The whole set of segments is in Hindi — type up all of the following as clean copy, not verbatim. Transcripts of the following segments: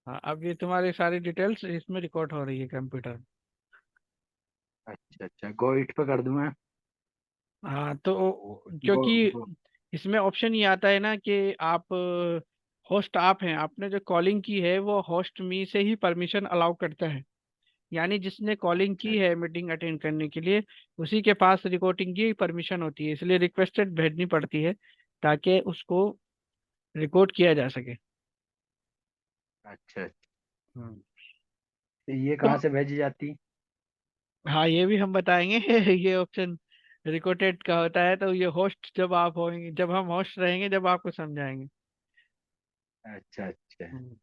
हाँ, अब ये तुम्हारी सारी डिटेल्स इसमें रिकॉर्ड हो रही है कंप्यूटर। अच्छा अच्छा, गो इट पे कर दूं मैं? हाँ तो गो क्योंकि गो। इसमें ऑप्शन ये आता है ना कि आप होस्ट आप हैं, आपने जो कॉलिंग की है वो होस्ट मी से ही परमिशन अलाउ करता है। यानी जिसने कॉलिंग अच्छा की है मीटिंग अटेंड करने के लिए, उसी के पास रिकॉर्डिंग की परमिशन होती है, इसलिए रिक्वेस्टेड भेजनी पड़ती है ताकि उसको रिकॉर्ड किया जा सके। अच्छा अच्छा। हम्म। तो ये तो कहाँ से भेजी जाती? हाँ, ये भी हम बताएंगे। ये ऑप्शन रिकॉर्डेड का होता है, तो ये होस्ट जब आप होंगे, जब हम होस्ट रहेंगे, जब आपको समझाएंगे। अच्छा अच्छा। हम्म।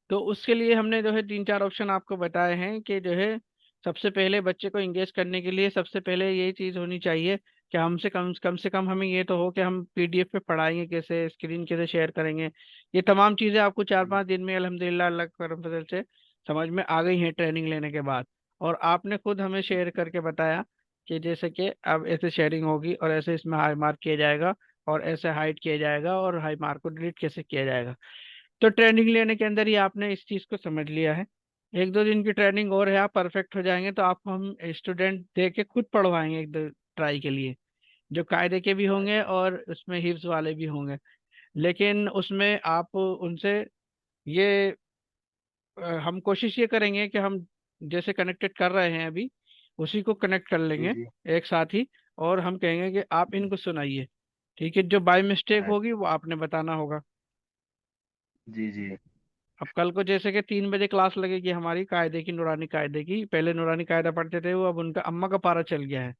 तो उसके लिए हमने जो है तीन चार ऑप्शन आपको बताए हैं कि जो है सबसे पहले बच्चे को इंगेज करने के लिए सबसे पहले यही चीज़ होनी चाहिए कि हमसे कम से कम हमें ये तो हो कि हम पीडीएफ पे पढ़ाएंगे कैसे, स्क्रीन कैसे शेयर करेंगे। ये तमाम चीज़ें आपको चार हम्म, पांच दिन में अल्हम्दुलिल्लाह अल्लाह के करम फजल से समझ में आ गई हैं ट्रेनिंग लेने के बाद। और आपने खुद हमें शेयर करके बताया कि जैसे कि अब ऐसे शेयरिंग होगी और ऐसे इसमें हाई मार्क किया जाएगा और ऐसे हाइड किया जाएगा और हाई मार्क को डिलीट कैसे किया जाएगा। तो ट्रेनिंग लेने के अंदर ही आपने इस चीज को समझ लिया है। एक दो दिन की ट्रेनिंग और है, आप परफेक्ट हो जाएंगे तो आपको हम स्टूडेंट दे के खुद पढ़वाएंगे एक दो ट्राई के लिए, जो कायदे के भी होंगे और उसमें हिफ्ज वाले भी होंगे। लेकिन उसमें आप उनसे ये हम कोशिश ये करेंगे कि हम जैसे कनेक्टेड कर रहे हैं अभी, उसी को कनेक्ट कर जी लेंगे जी। एक साथ ही। और हम कहेंगे कि आप इनको सुनाइए, ठीक है? जो बाय मिस्टेक अ- होगी वो आपने बताना होगा। जी जी। अब कल को जैसे कि 3 बजे क्लास लगेगी हमारी कायदे की, नूरानी कायदे की, पहले नूरानी कायदा पढ़ते थे वो, अब उनका अम्मा का पारा चल गया है।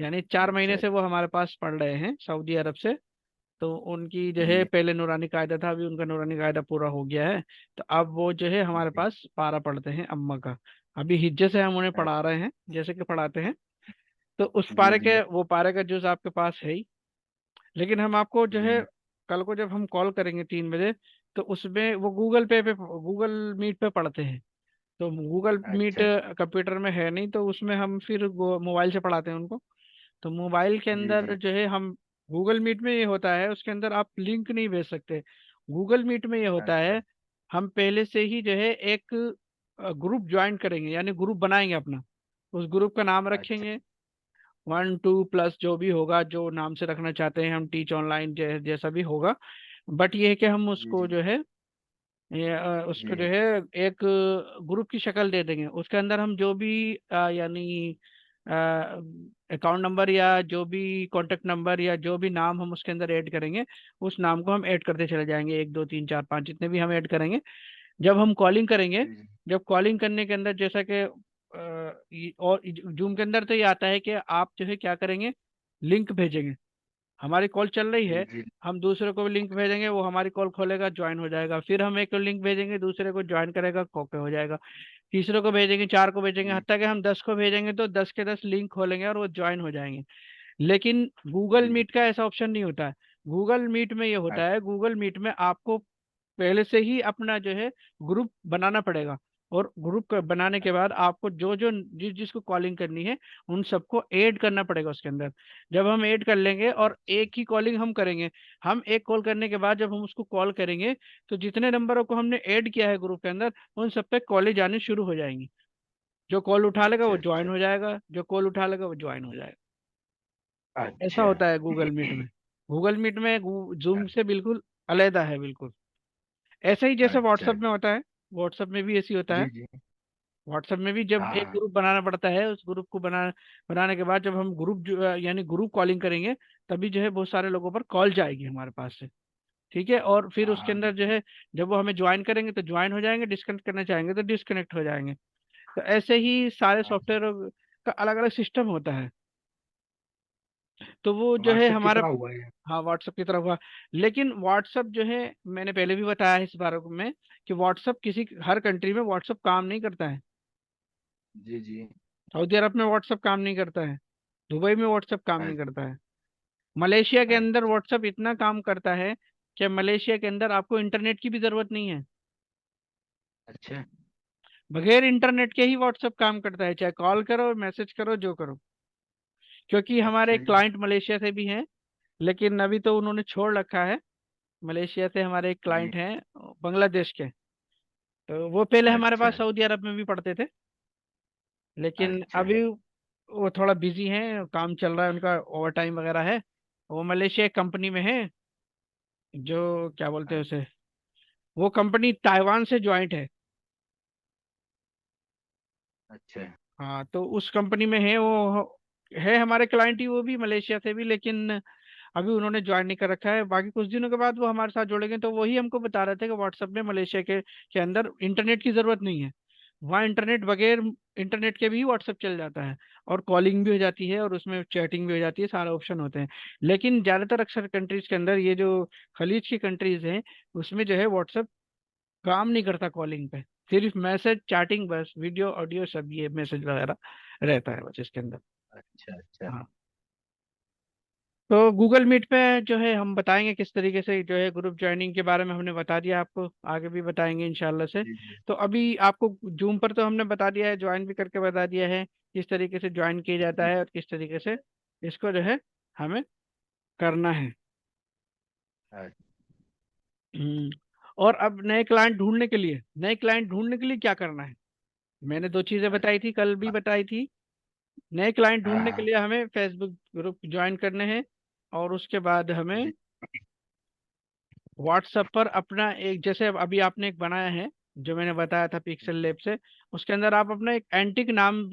यानी 4 महीने अच्छा से वो अच्छा। हमारे पास पढ़ रहे हैं सऊदी अरब से। तो उनकी जो है जी पहले नूरानी कायदा था, अभी उनका नूरानी कायदा पूरा हो गया है। तो अब वो जो है हमारे जी। पास पारा पढ़ते हैं अम्मा का। अभी हिज्जे से हम उन्हें अ- पढ़ा रहे हैं जैसे कि पढ़ाते हैं। तो उस जी पारे जी के वो पारे का जुज आपके पास है ही। लेकिन हम आपको जो है जी। कल को जब हम कॉल करेंगे 3 बजे, तो उसमें वो गूगल पे गूगल मीट पे पढ़ते हैं। तो गूगल मीट अच्छा। कंप्यूटर में है नहीं, तो उसमें हम फिर मोबाइल से पढ़ाते हैं उनको। तो मोबाइल के जी अंदर जी। जो है हम गूगल मीट में ये होता है, उसके अंदर आप लिंक नहीं भेज सकते। गूगल मीट में ये होता अच्छा है, हम पहले से ही जो है एक ग्रुप ज्वाइन करेंगे, यानी ग्रुप बनाएंगे अपना। उस ग्रुप का नाम अच्छा। रखेंगे 1 2 प्लस, जो भी होगा, जो नाम से रखना चाहते हैं हम, टीच ऑनलाइन जैसा भी होगा। बट ये है कि हम जी उसको जी जो है उसको जो जी। है एक ग्रुप की शक्ल दे देंगे। उसके अंदर हम जो भी यानी अकाउंट नंबर या जो भी कॉन्टेक्ट नंबर या जो भी नाम हम उसके अंदर ऐड करेंगे, उस नाम को हम ऐड करते चले जाएंगे, 1 2 3 4 5 जितने भी हम ऐड करेंगे। जब हम कॉलिंग करेंगे, जी जी। जब कॉलिंग करने के अंदर जैसा कि और जूम के अंदर तो ये आता है कि आप जो है क्या करेंगे, लिंक भेजेंगे। हमारी कॉल चल रही जी है, जी। हम दूसरे को भी लिंक भेजेंगे, वो हमारी कॉल खोलेगा, ज्वाइन हो जाएगा। फिर हम एक को लिंक भेजेंगे, दूसरे को ज्वाइन करेगा, कॉपी हो जाएगा। तीसरे को भेजेंगे, चार को भेजेंगे, जी हत्ता कि हम 10 को भेजेंगे तो 10 के 10 लिंक खोलेंगे और वो ज्वाइन हो जाएंगे। लेकिन गूगल जी। मीट का ऐसा ऑप्शन नहीं होता है। गूगल मीट में ये होता है, अच्छा गूगल मीट में आपको पहले से ही अपना जो है ग्रुप बनाना पड़ेगा। और ग्रुप बनाने के बाद आपको जो जो जिसको कॉलिंग करनी है उन सबको ऐड करना पड़ेगा उसके अंदर। जब हम ऐड कर लेंगे और अच्छा। एक ही कॉलिंग हम करेंगे, हम एक कॉल करने के बाद जब हम उसको कॉल करेंगे, तो जितने नंबरों को हमने ऐड किया है ग्रुप के अंदर, उन सब पे कॉलेज आनी शुरू हो जाएंगी। जो कॉल उठा लेगा अच्छा वो अच्छा। ज्वाइन हो जाएगा, जो कॉल उठा लेगा वो ज्वाइन हो जाएगा। ऐसा अच्छा। होता है गूगल मीट में। गूगल मीट में जूम से बिल्कुल अलग है बिल्कुल। ऐसा ही जैसे अच्छा। व्हाट्सएप में होता है, व्हाट्सएप में भी ऐसी होता है। जी जी। व्हाट्सएप में भी जब एक हाँ। ग्रुप बनाना पड़ता है, उस ग्रुप को बनाने के बाद जब हम ग्रुप यानी ग्रुप कॉलिंग करेंगे, तभी जो है बहुत सारे लोगों पर कॉल जाएगी हमारे पास से। ठीक है? और फिर उसके हाँ। अंदर जो है जब वो हमें ज्वाइन करेंगे तो ज्वाइन हो जाएंगे, डिस्कनेक्ट करना चाहेंगे तो डिस्कनेक्ट हो जाएंगे। तो ऐसे ही सारे हाँ। सॉफ्टवेयर का अलग अलग सिस्टम होता है। तो वो जो है व्हाट्सएप की हमारा, तरह हुआ है। हाँ व्हाट्सएप की तरह हुआ। लेकिन व्हाट्सएप जो है, मैंने पहले भी बताया है इस बारे में कि व्हाट्सएप किसी हर कंट्री में व्हाट्सएप काम नहीं करता है। जी जी। सऊदी अरब में व्हाट्सएप काम नहीं करता है, दुबई में व्हाट्सएप काम नहीं अच्छा करता है। मलेशिया के अंदर अच्छा। व्हाट्सएप इतना काम करता है कि मलेशिया के अंदर आपको इंटरनेट की भी जरूरत नहीं है। अच्छा बगैर इंटरनेट के ही व्हाट्सएप काम करता है, चाहे कॉल करो मैसेज करो जो करो। क्योंकि हमारे अच्छा जी। क्लाइंट मलेशिया से भी हैं, लेकिन अभी तो उन्होंने छोड़ रखा है। मलेशिया से हमारे एक जी। क्लाइंट हैं, बांग्लादेश के। तो वो पहले हमारे अच्छा। पास सऊदी अरब में भी पढ़ते थे, लेकिन अच्छा। अभी वो थोड़ा बिजी हैं, काम चल रहा है उनका, ओवर टाइम वगैरह है। वो मलेशिया एक कंपनी में है, जो क्या बोलते हैं उसे, वो कंपनी ताइवान से ज्वाइंट है। अच्छा। हाँ, तो उस कंपनी में है वो, है हमारे क्लाइंट ही वो भी, मलेशिया से भी, लेकिन अभी उन्होंने ज्वाइन नहीं कर रखा है। बाकी कुछ दिनों के बाद वो हमारे साथ जुड़ेंगे। तो वही हमको बता रहे थे कि व्हाट्सएप में मलेशिया के अंदर इंटरनेट की जरूरत नहीं है। वहाँ इंटरनेट बगैर इंटरनेट के भी व्हाट्सएप चल जाता है, और कॉलिंग भी हो जाती है, और उसमें चैटिंग भी हो जाती है, सारे ऑप्शन होते हैं। लेकिन ज्यादातर अक्सर कंट्रीज के अंदर, ये जो खलीज की कंट्रीज हैं, उसमें जो है व्हाट्सएप काम नहीं करता कॉलिंग पे। सिर्फ मैसेज, चैटिंग, बस वीडियो ऑडियो सब, ये मैसेज वगैरह रहता है बस इसके अंदर। अच्छा। अच्छा। हाँ, तो गूगल मीट पे जो है हम बताएंगे किस तरीके से जो है ग्रुप ज्वाइनिंग के बारे में हमने बता दिया आपको, आगे भी बताएंगे इंशाल्लाह से। जी जी। तो अभी आपको जूम पर तो हमने बता दिया है, ज्वाइन भी करके बता दिया है किस तरीके से ज्वाइन किया जाता जी। है, और किस तरीके से इसको जो है हमें करना है। अच्छा। हम्म। और अब नए क्लाइंट ढूंढने के लिए क्या करना है। मैंने दो चीजें बताई थी, कल भी बताई थी। नए क्लाइंट हाँ ढूंढने के हाँ। लिए हमें फेसबुक ग्रुप ज्वाइन करने हैं, और उसके बाद हमें जी व्हाट्सएप पर अपना एक, जैसे अब अभी आपने एक बनाया है जो मैंने बताया था पिक्सल लैब से, उसके अंदर आप अपना एक एंटिक नाम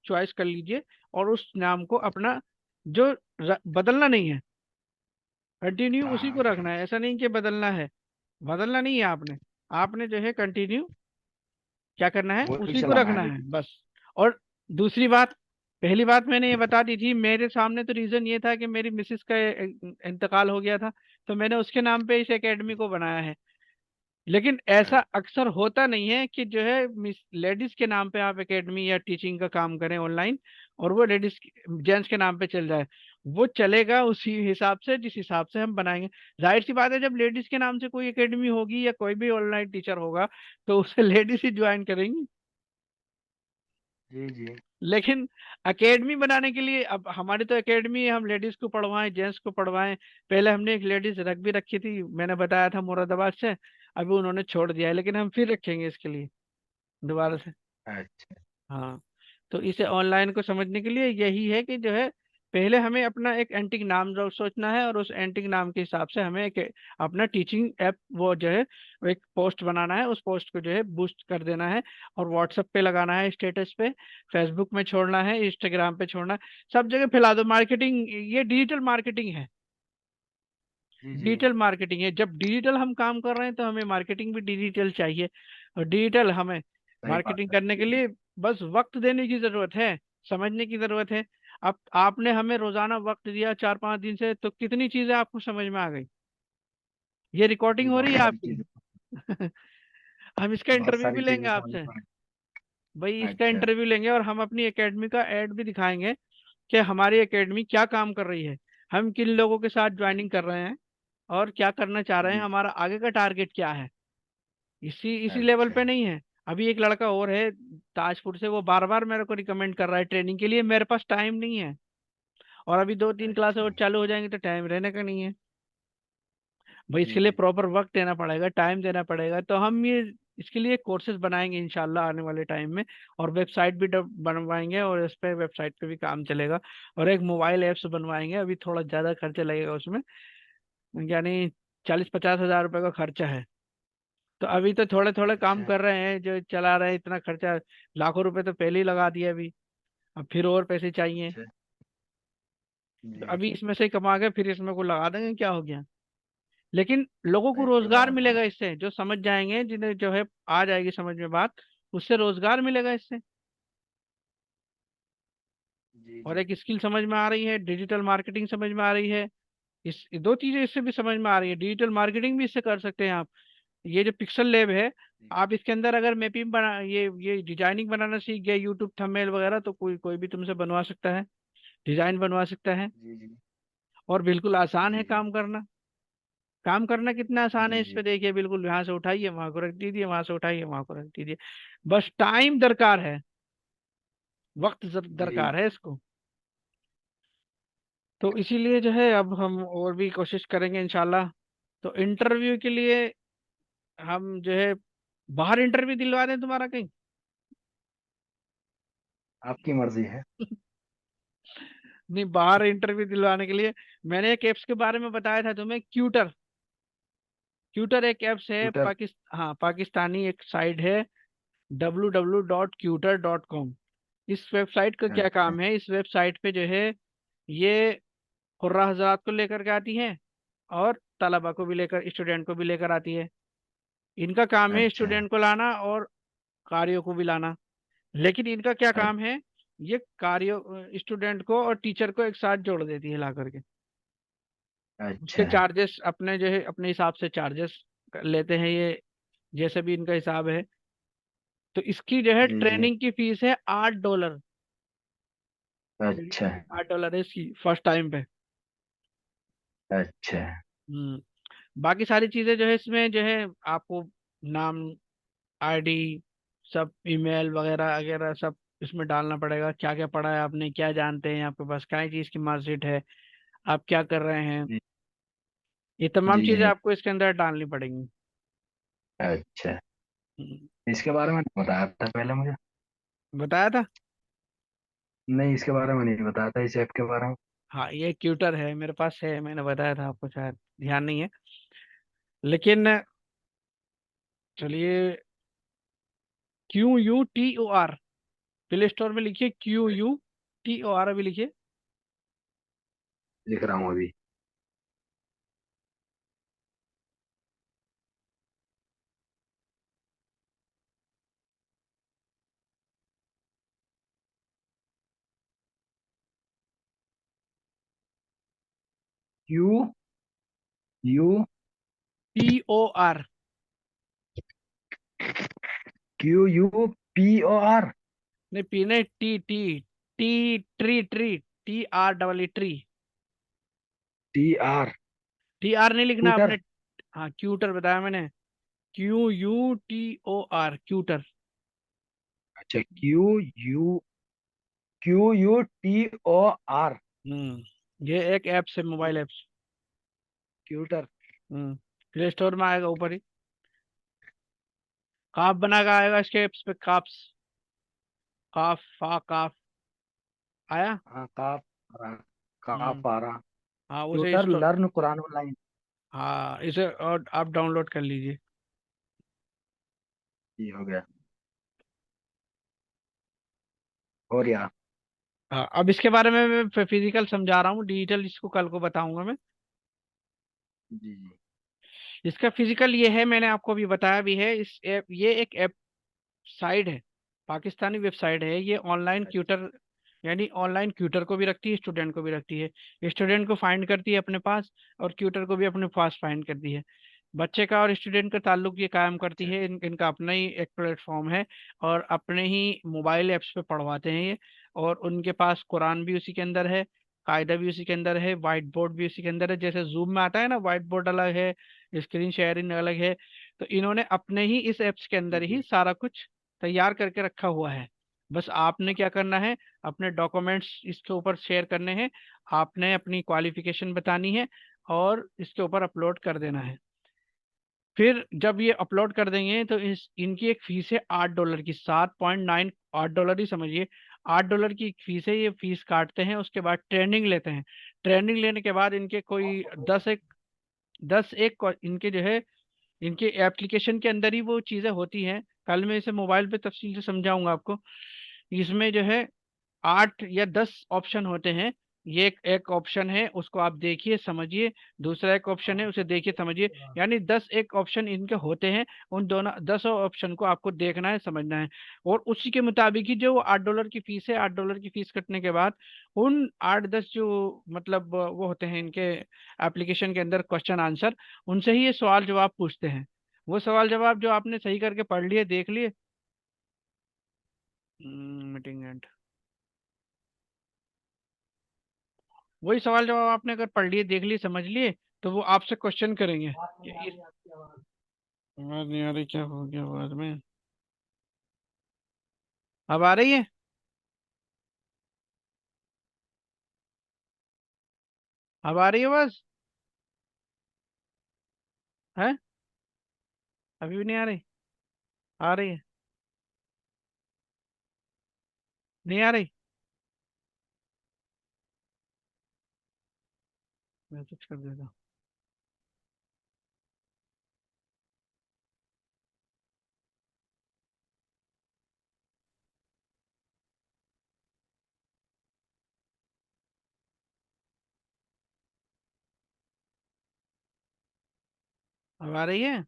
चॉइस कर लीजिए, और उस नाम को अपना, जो बदलना नहीं है, कंटिन्यू हाँ उसी को हाँ। रखना है। ऐसा नहीं कि बदलना है, बदलना नहीं है आपने। आपने जो है कंटिन्यू क्या करना है, वही उसी को चलाना रखना है है लेकिन। बस। और दूसरी बात, पहली बात मैंने ये बता दी थी, मेरे सामने तो रीजन ये था कि मेरी मिसेस का इंतकाल हो गया था, तो मैंने उसके नाम पे इस एकेडमी को बनाया है। लेकिन ऐसा अच्छा। अक्सर होता नहीं है कि जो है मिस लेडीज के नाम पे आप एकेडमी या टीचिंग का काम करें ऑनलाइन, और वो लेडीज जेंट्स के नाम पे चल जाए। वो चलेगा उसी हिसाब से जिस हिसाब से हम बनाएंगे। जाहिर सी बात है, जब लेडीज के नाम से कोई एकेडमी होगी या कोई भी ऑनलाइन टीचर होगा, तो उसे लेडीज ही ज्वाइन करेंगी। जी जी। लेकिन एकेडमी बनाने के लिए, अब हमारी तो एकेडमी है, हम लेडीज को पढ़वाएं, जेंट्स को पढ़वाएं। पहले हमने एक लेडीज रख भी रखी थी, मैंने बताया था, मुरादाबाद से। अभी उन्होंने छोड़ दिया है, लेकिन हम फिर रखेंगे इसके लिए दोबारा से। अच्छा। हाँ, तो इसे ऑनलाइन को समझने के लिए यही है कि जो है, पहले हमें अपना एक एंटिक नाम जो सोचना है, और उस एंटिक नाम के हिसाब से हमें एक अपना टीचिंग ऐप, वो जो है वो एक पोस्ट बनाना है, उस पोस्ट को जो है बूस्ट कर देना है, और व्हाट्सएप पे लगाना है, स्टेटस पे, फेसबुक में छोड़ना है, इंस्टाग्राम पे छोड़ना है, सब जगह फैला दो। मार्केटिंग, ये डिजिटल मार्केटिंग है। जी जी। डिजिटल मार्केटिंग है। जब डिजिटल हम काम कर रहे हैं, तो हमें मार्केटिंग भी डिजिटल चाहिए। और डिजिटल हमें सही बात मार्केटिंग है। करने के लिए बस वक्त देने की जरूरत है, समझने की जरूरत है। अब आपने हमें रोजाना वक्त दिया 4-5 दिन से, तो कितनी चीजें आपको समझ में आ गई। ये रिकॉर्डिंग जी हो बहुत रही है सारी आपकी। चीजें। हम इसका बहुत इंटरव्यू भी सारी लेंगे चीजें समझ आपसे। में भाई, आई। इसका अच्छा। इंटरव्यू लेंगे, और हम अपनी एकेडमी का एड भी दिखाएंगे कि हमारी एकेडमी क्या काम कर रही है, हम किन लोगों के साथ ज्वाइनिंग कर रहे हैं, और क्या करना चाह रहे हैं, जी। हमारा आगे का टारगेट क्या है। इसी इसी लेवल अच्छा। पे नहीं है। अभी एक लड़का और है ताजपुर से, वो बार बार मेरे को रिकमेंड कर रहा है ट्रेनिंग के लिए, मेरे पास टाइम नहीं है। और अभी 2-3 क्लास अच्छा। और चालू हो जाएंगे, तो टाइम रहने का नहीं है। भाई, जी इसके लिए जी। प्रॉपर वक्त देना पड़ेगा, टाइम देना पड़ेगा। तो हम ये इसके लिए कोर्सेज बनाएंगे इंशाल्लाह आने वाले टाइम में, और वेबसाइट भी बनवाएंगे, और इस पे वेबसाइट पे भी काम चलेगा। और एक मोबाइल ऐप्स बनवाएंगे, अभी थोड़ा ज़्यादा खर्चा लगेगा उसमें, यानी 40-50 हज़ार रुपये का खर्चा है। तो अभी तो थोड़े थोड़े काम अच्छा। कर रहे हैं, जो चला रहे हैं, इतना खर्चा, लाखों रुपए तो पहले ही लगा दिए अभी। अब फिर और पैसे चाहिए। अच्छा। तो जी। अभी इसमें से ही कमा के फिर इसमें को लगा देंगे, क्या हो गया। लेकिन लोगों को सही रोजगार बात है। मिलेगा इससे, जो समझ जाएंगे, जिन्हें जो है आ जाएगी समझ में बात, उससे रोजगार मिलेगा इससे। जी और जी। एक स्किल समझ में आ रही है, डिजिटल मार्केटिंग समझ में आ रही है। इस दो चीजें इससे भी समझ में आ रही है, डिजिटल मार्केटिंग भी इससे कर सकते हैं आप। ये जो पिक्सल लैब है, जी आप इसके अंदर अगर मैपिंग बना, ये डिजाइनिंग बनाना सीख गए, यूट्यूब थंबनेल वगैरह, तो कोई कोई भी तुमसे बनवा सकता है, डिजाइन बनवा सकता है। जी। जी और बिल्कुल आसान है जी। जी काम करना। काम करना कितना आसान है जी। इस जी। पे देखिए, बिल्कुल यहाँ से उठाइए वहां को रख दीजिए, वहां से उठाइए वहां को रख दीजिए। बस टाइम दरकार है, वक्त जी। दरकार है इसको। तो इसीलिए जो है अब हम और भी कोशिश करेंगे इंशाल्लाह, तो इंटरव्यू के लिए हम जो है बाहर इंटरव्यू दिलवा दें तुम्हारा कहीं? आपकी मर्जी है। नहीं, बाहर इंटरव्यू दिलवाने के लिए मैंने एक एप्स के बारे में बताया था तुम्हें, क्यूटर। क्यूटर एक एप्स है, ट्विटर। हाँ, पाकिस्तानी एक साइट है, www.tutor.com। इस वेबसाइट का क्या अच्छा। काम है, इस वेबसाइट पे जो है ये हुर्रा हजरात को लेकर के आती है और तलबा को भी लेकर, स्टूडेंट को भी लेकर आती है। इनका काम है अच्छा। स्टूडेंट को लाना और कारियों को भी लाना। लेकिन इनका क्या काम है, ये कार्यों, स्टूडेंट को और टीचर को एक साथ जोड़ देती है ला करके। उसके अच्छा। चार्जेस अपने जो है अपने हिसाब से चार्जेस लेते हैं ये, जैसे भी इनका हिसाब है। तो इसकी जो है जी जी। ट्रेनिंग की फीस है $8। अच्छा। $8 है इसकी फर्स्ट टाइम पे। अच्छा। बाकी सारी चीजें जो है इसमें जो है आपको नाम, आईडी, सब ईमेल वगैरह वगैरह सब इसमें डालना पड़ेगा। क्या क्या पढ़ा है आपने, क्या जानते हैं, आपके पास क्या चीज की मार्कशीट है, आप क्या कर रहे हैं, जी ये तमाम जी चीजें जी। आपको इसके अंदर डालनी पड़ेंगी। अच्छा। हम्म, इसके बारे में नहीं बताया था पहले मुझे। बताया था। नहीं, इसके बारे में नहीं बताया था, इस ऐप के बारे में। हाँ, ये ट्यूटर है, मेरे पास है, मैंने बताया था आपको, शायद ध्यान नहीं है। लेकिन चलिए, QUTOR, प्ले स्टोर में लिखिए, QUTOR अभी लिखिए। लिख रहा हूँ अभी। Q U TOR, QUPOR। नहीं पी नहीं, T T T, tree tree, TR tree. TR। TR नहीं लिखना ट्विटर। आपने। हाँ, क्यूटर बताया मैंने, QUTOR, क्यूटर। अच्छा। QUTOR। ये एक ऐप्स है, mobile apps. Twitter. Play store में आएगा ऊपर ही, काफ बना के आएगा इसके ऐप्स पे, काफ्स, काफ फा काफ आया। हाँ, काफ आ रहा। हम्म काफ आ रहा। हाँ, उसे Twitter install, learn Quran online. हाँ इसे और आप डाउनलोड कर लीजिए। ये हो गया। और या। हाँ, अब इसके बारे में मैं फिजिकल समझा रहा हूँ, डिजिटल इसको कल को बताऊंगा मैं। जी जी। इसका फिजिकल ये है, मैंने आपको अभी बताया भी है, इस ऐप, ये एक ऐप साइट है, पाकिस्तानी वेबसाइट है ये, ऑनलाइन ट्यूटर, यानी ऑनलाइन ट्यूटर को भी रखती है, स्टूडेंट को भी रखती है। स्टूडेंट को फाइंड करती है अपने पास, और ट्यूटर को भी अपने पास फाइंड करती है। बच्चे का और स्टूडेंट का ताल्लुक ये कायम करती अच्छा। है, इनका अपना ही एक प्लेटफॉर्म है, और अपने ही मोबाइल ऐप्स पे पढ़वाते हैं ये। और उनके पास कुरान भी उसी के अंदर है, कायदा भी उसी के अंदर है, वाइट बोर्ड भी उसी के अंदर है। जैसे जूम में आता है ना, वाइट बोर्ड अलग है, स्क्रीन शेयरिंग अलग है, तो इन्होंने अपने ही इस ऐप्स के जी अंदर ही जी। सारा कुछ तैयार करके रखा हुआ है। बस आपने क्या करना है, अपने डॉक्यूमेंट्स इसके ऊपर शेयर करने हैं, आपने अपनी क्वालिफिकेशन बतानी है, और इसके ऊपर अपलोड कर देना है। फिर जब ये अपलोड कर देंगे तो इनकी एक फीस है $8 की, 7.9, $8 ही समझिए। $8 की फीस है, ये फीस काटते हैं, उसके बाद ट्रेनिंग लेते हैं। ट्रेनिंग लेने के बाद इनके कोई 10 एक इनके जो है, इनके एप्लीकेशन के अंदर ही वो चीज़ें होती हैं। कल मैं इसे मोबाइल पे तफसील से समझाऊंगा आपको। इसमें जो है 8 या 10 ऑप्शन होते हैं। ये एक ऑप्शन है, उसको आप देखिए समझिए। दूसरा एक ऑप्शन है, उसे देखिए समझिए। यानी 10 एक ऑप्शन इनके होते हैं। उन दोनों 10 ऑप्शन को आपको देखना है, समझना है, और उसी के मुताबिक ही जो $8 की फीस है, $8 की फीस कटने के बाद उन 8-10 जो मतलब वो होते हैं इनके एप्लीकेशन के अंदर क्वेश्चन आंसर, उनसे ही ये सवाल जवाब पूछते हैं। वो सवाल जवाब जो आपने सही करके पढ़ लिए, देख लिए। मीटिंग एंड, वही सवाल जवाब आपने अगर पढ़ लिए, देख लिए, समझ लिए, तो वो आपसे क्वेश्चन करेंगे कि इस, आवाज नहीं आ रही, क्या हो गया आवाज में? अब आ रही है? अब आ रही है बस। है? अभी भी नहीं आ रही? आ रही है? नहीं आ रही? मैसेज कर देता हूँ। अब आ रही है?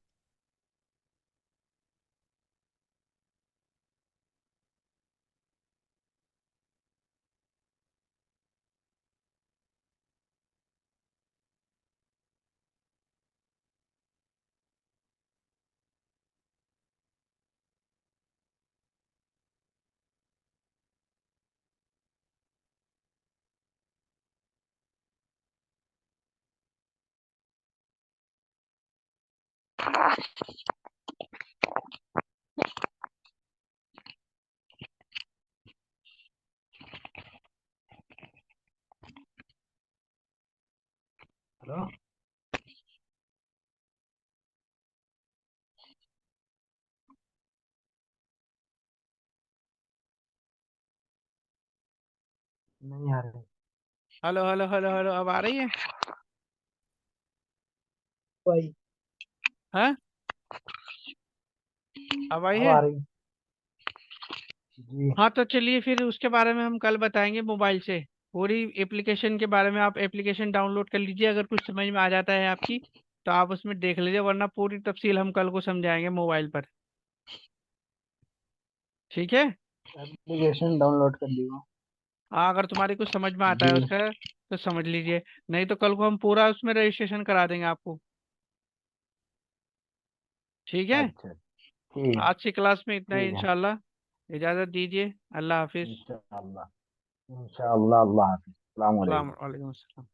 हेलो। नहीं आ रही। हेलो हेलो हेलो हेलो, अब आ रही है? वही। हाँ, अब आई अब है? आ रही। जी। हाँ, तो चलिए फिर उसके बारे में हम कल बताएंगे मोबाइल से। पूरी एप्लीकेशन के बारे में आप एप्लीकेशन डाउनलोड कर लीजिए, अगर कुछ समझ में आ जाता है आपकी तो आप उसमें देख लीजिए, वरना पूरी तफसील हम कल को समझाएंगे मोबाइल पर। ठीक है? एप्लीकेशन डाउनलोड कर लियो। हाँ, अगर तुम्हारी कुछ समझ में आता जी। है उसका तो समझ लीजिए, नहीं तो कल को हम पूरा उसमें रजिस्ट्रेशन करा देंगे आपको। ठीक है? अच्छा। ठीक। आज की क्लास में इतना ही ठीक है। इंशाल्लाह। इजाज़त दीजिए। अल्लाह हाफिज़। इंशाअल्लाह। इंशाअल्लाह। अल्लाह हाफिज। अस्सलाम वालेकुम। सलाम वालेकुम अस्सलाम।